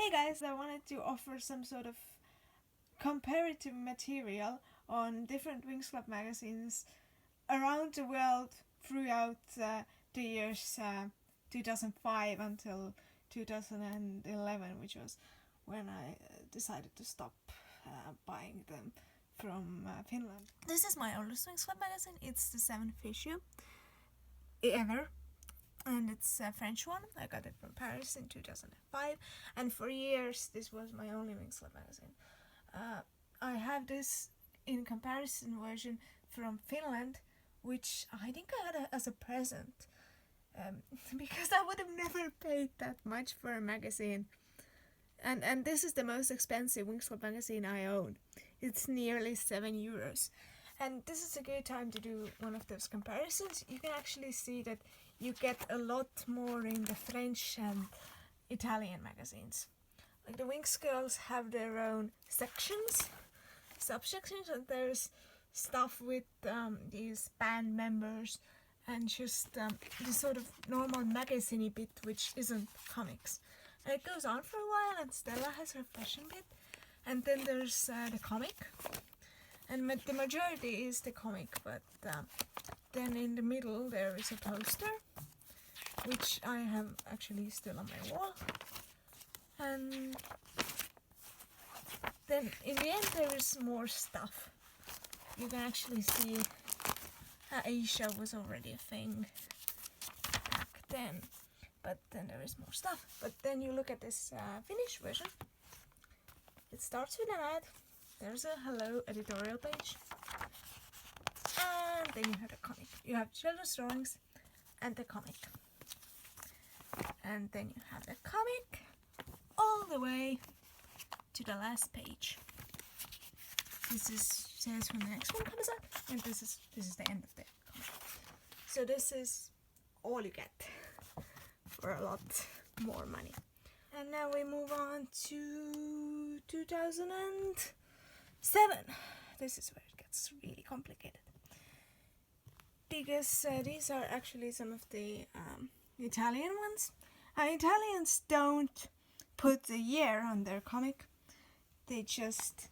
Hey guys, I wanted to offer some sort of comparative material on different Winx Club magazines around the world throughout the years 2005 until 2011, which was when I decided to stop buying them from Finland. This is my oldest Winx Club magazine. It's the 7th issue ever. And it's a French one. I got it from Paris in 2005, and for years this was my only Winx Club magazine. I have this in comparison version from Finland, which I think I had as a present, because I would have never paid that much for a magazine. And this is the most expensive Winx Club magazine I own. It's nearly €7. And this is a good time to do one of those comparisons. You can actually see that you get a lot more in the French and Italian magazines. Like the Winx girls have their own sections, subsections, and there's stuff with these band members and just this sort of normal magazine bit which isn't comics. And it goes on for a while, and Stella has her fashion bit, and then there's the comic. And the majority is the comic, but then in the middle there is a poster, which I have actually still on my wall. And then in the end there is more stuff. You can actually see Aisha was already a thing back then, but then there is more stuff. But then you look at this Finnish version. It starts with an ad. There's a hello editorial page, and then you have the comic. You have children's drawings and the comic, and then you have the comic all the way to the last page. This says when the next one comes out, and this is the end of the comic. So this is all you get for a lot more money. And now we move on to 2007. This is where it gets really complicated, because these are actually some of the Italian ones. Italians don't put the year on their comic, they just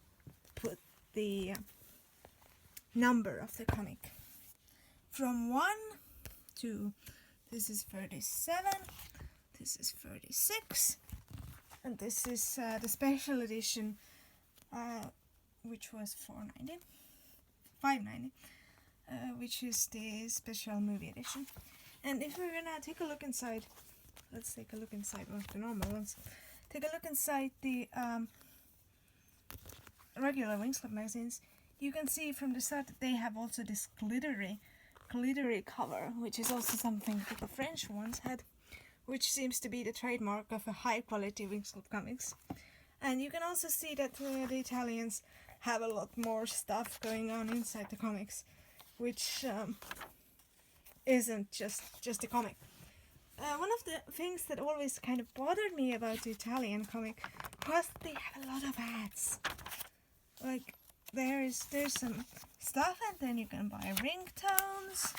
put the number of the comic from 1 to, this is 37, this is 36, and this is the special edition, which was $5.90, which is the special movie edition. And if we're gonna take a look inside, let's take a look inside one of the normal ones. Take a look inside the regular Winx Club magazines. You can see from the start that they have also this glittery cover, which is also something that the French ones had, which seems to be the trademark of a high quality Winx Club comics. And you can also see that the Italians have a lot more stuff going on inside the comics, which isn't just a comic. One of the things that always kind of bothered me about the Italian comic was they have a lot of ads. Like there's some stuff, and then you can buy ringtones,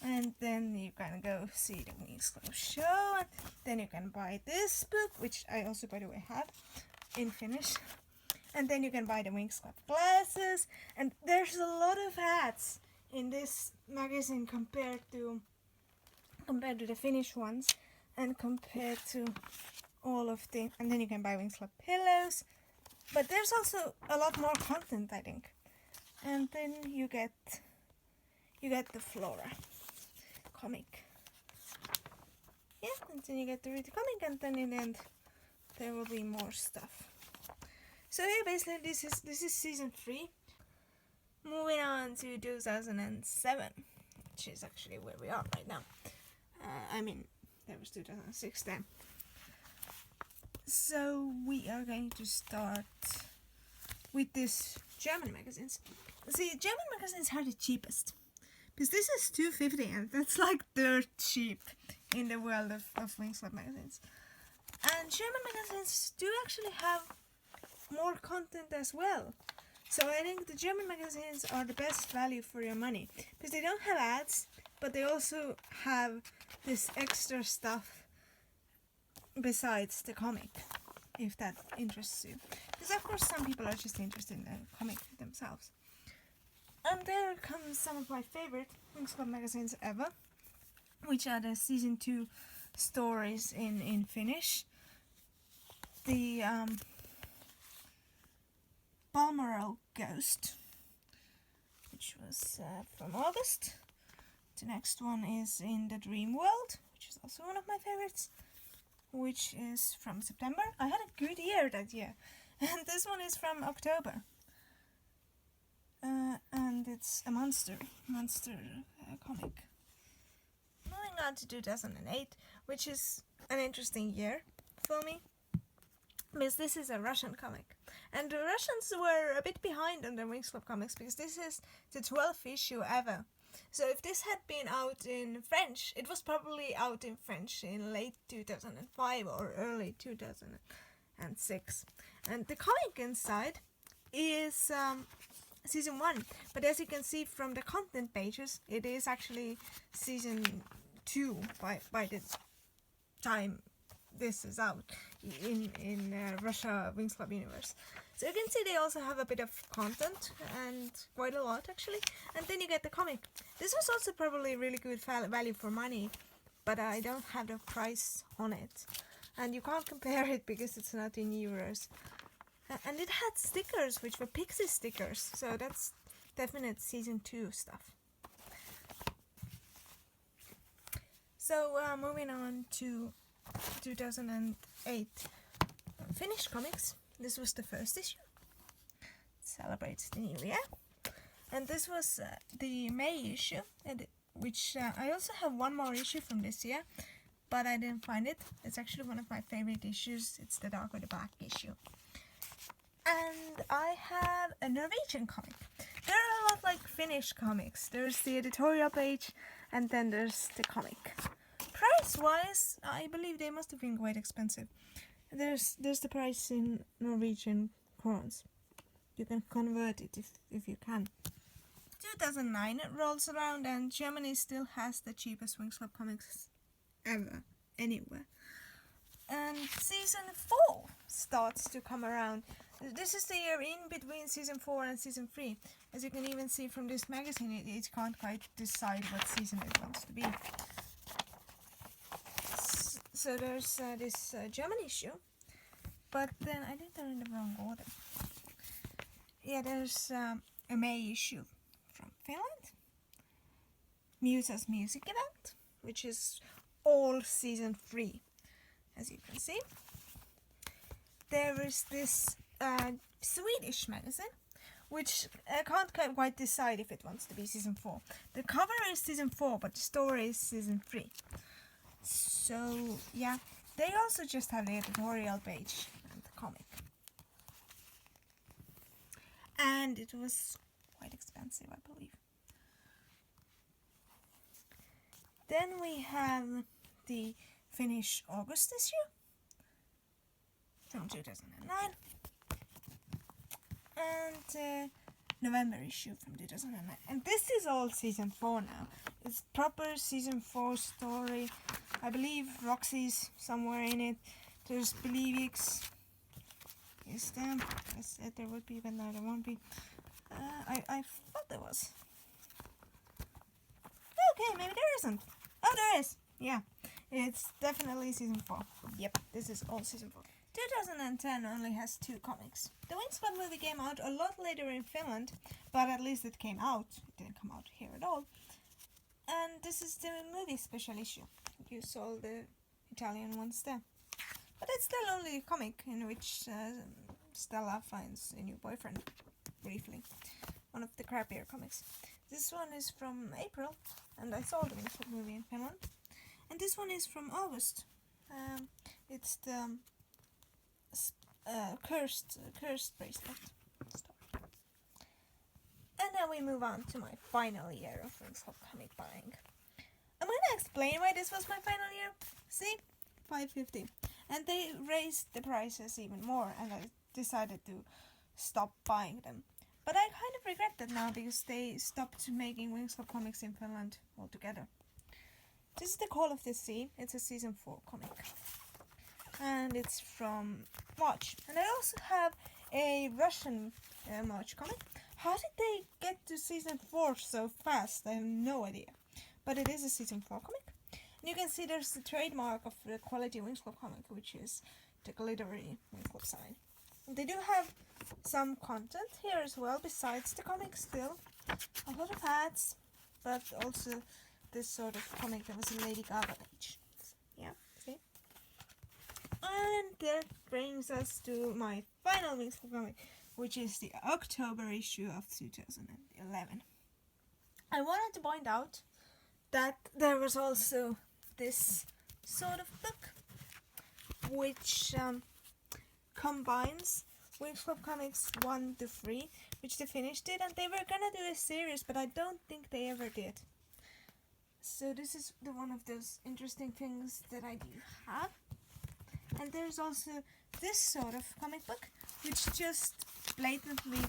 and then you can go see the Winx Club show, and then you can buy this book, which I also, by the way, have in Finnish, and then you can buy the Winx Club glasses, and there's a lot of ads in this magazine compared to the Finnish ones, and compared to all of the, and then you can buy Winx Club pillows, but there's also a lot more content, I think. And then you get the Flora comic. Yeah, and then you get to read the comic, and then in the end there will be more stuff. So yeah, basically this is season 3. Moving on to 2007, which is actually where we are right now. That was 2006 then. So we are going to start with these German magazines. See, German magazines are the cheapest, because this is $2.50, and that's like dirt cheap in the world of Winx Club magazines. And German magazines do actually have more content as well. So I think the German magazines are the best value for your money, because they don't have ads, but they also have this extra stuff besides the comic. if that interests you. Because of course some people are just interested in the comic themselves. And there comes some of my favorite Winx Club magazines ever, which are the season 2 stories in Finnish. The Balmoral Ghost, which was from August. The next one is in the Dream World, which is also one of my favorites, which is from September. I had a good year that year. And this one is from October. And it's a monster comic. Moving on to 2008, which is an interesting year for me, because this is a Russian comic. And the Russians were a bit behind on the Winx Club comics, because this is the 12th issue ever. So if this had been out in French, it was probably out in French in late 2005 or early 2006. And the comic inside is season 1, but as you can see from the content pages, it is actually season 2 by the time this is out in Russia Winx Club universe. So you can see they also have a bit of content, and quite a lot actually, and then you get the comic. This was also probably really good value for money, but I don't have the price on it, and you can't compare it because it's not in euros. And it had stickers, which were pixie stickers, so that's definite season 2 stuff. So moving on to 2008 Finnish comics. This was the first issue. It celebrates the new year. And this was the May issue, which I also have one more issue from this year, but I didn't find it. It's actually one of my favorite issues. It's the Dark or the Black issue. And I have a Norwegian comic. There are a lot like Finnish comics. There's the editorial page, and then there's the comic. Price-wise, I believe they must have been quite expensive. There's the price in Norwegian crowns. You can convert it if you can. 2009 rolls around, and Germany still has the cheapest Winx Club comics ever, anywhere. And season 4 starts to come around. This is the year in between season 4 and season 3. As you can even see from this magazine, it can't quite decide what season it wants to be. So there's this German issue, but then I did that in the wrong order. Yeah, there's a May issue from Finland, Musa's Music Event, which is all season 3, as you can see. There is this Swedish magazine, which I can't quite decide if it wants to be season 4. The cover is season 4, but the story is season 3. So, yeah, they also just have the editorial page and the comic. And it was quite expensive, I believe. Then we have the Finnish August issue from 2009. And November issue from 2009. And this is all season 4 now. It's proper season 4 story. I believe Roxy's somewhere in it. There's Belivix. Is there? I said there would be, but now there won't be. I thought there was. Okay, maybe there isn't. Oh, there is. Yeah, it's definitely season 4. Yep, this is all season 4. 2010 only has 2 comics. The Winx Club movie came out a lot later in Finland, but at least it came out. It didn't come out here at all. And this is the movie special issue. You saw the Italian ones there. But it's still only a comic in which Stella finds a new boyfriend, briefly. One of the crappier comics. This one is from April, and I saw the Winx Club movie in Finland. And this one is from August. It's the cursed bracelet story. And then we move on to my final year of Winx Club comic buying. I'm gonna explain why this was my final year. See? $5.50. And they raised the prices even more, and I decided to stop buying them. But I kind of regret that now, because they stopped making Winx Club comics in Finland altogether. This is The Call of the Sea. It's a season 4 comic. and it's from March. And I also have a Russian March comic. How did they get to season 4 so fast? I have no idea. But it is a season 4 comic. And you can see there's the trademark of the quality Winx Club comic, which is the glittery Winx Club sign. And they do have some content here as well, besides the comic still. A lot of ads, but also this sort of comic that was a Lady Gaga page. Yeah, see? And that brings us to my final Winx Club comic, which is the October issue of 2011. I wanted to point out that there was also this sort of book, which combines Winx Club Comics 1 to 3, which they finished it, and they were gonna do a series, but I don't think they ever did. So this is one of those interesting things that I do have. And there's also this sort of comic book, which just blatantly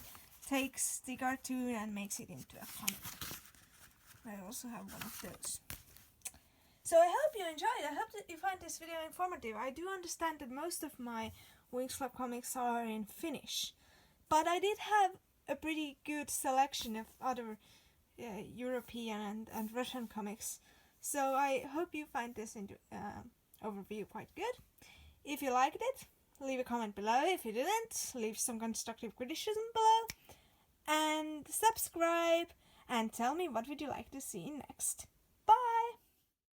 takes the cartoon and makes it into a comic. I also have one of those. So I hope you enjoyed. I hope that you find this video informative. I do understand that most of my Winx Club comics are in Finnish, but I did have a pretty good selection of other European and Russian comics. So I hope you find this overview quite good. If you liked it, leave a comment below. If you didn't, leave some constructive criticism below. And subscribe and tell me what would you like to see next.